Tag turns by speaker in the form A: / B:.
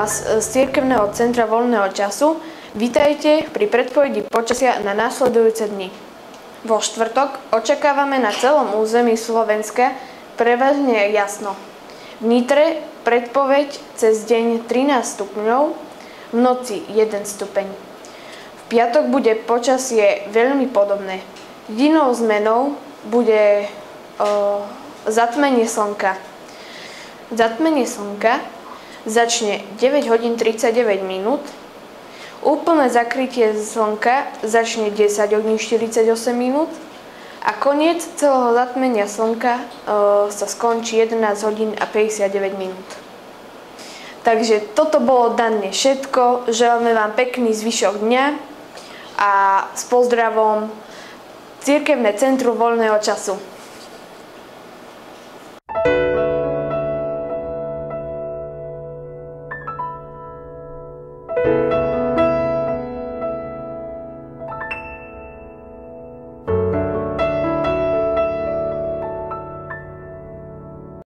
A: vás z Cirkevného centra voľného času. Vítajte pri predpovedi počasia na nasledujúce dni. Vo štvrtok očakávame na celom území Slovenska prevažne jasno. V Nitre predpoveď cez deň 13 stupňov, v noci 1 stupeň. V piatok bude počasie veľmi podobné. Jedinou zmenou bude zatmenie slnka. Zatmenie slnka začne 9 hodín 39 minút, úplné zakrytie slnka začne 10 hodín 48 minút a koniec celého zatmenia slnka sa skončí 11 hodín a 59 minút. Takže toto bolo dane všetko. Želáme vám pekný zvyšok dňa a s pozdravom Cirkevné centrum voľného času.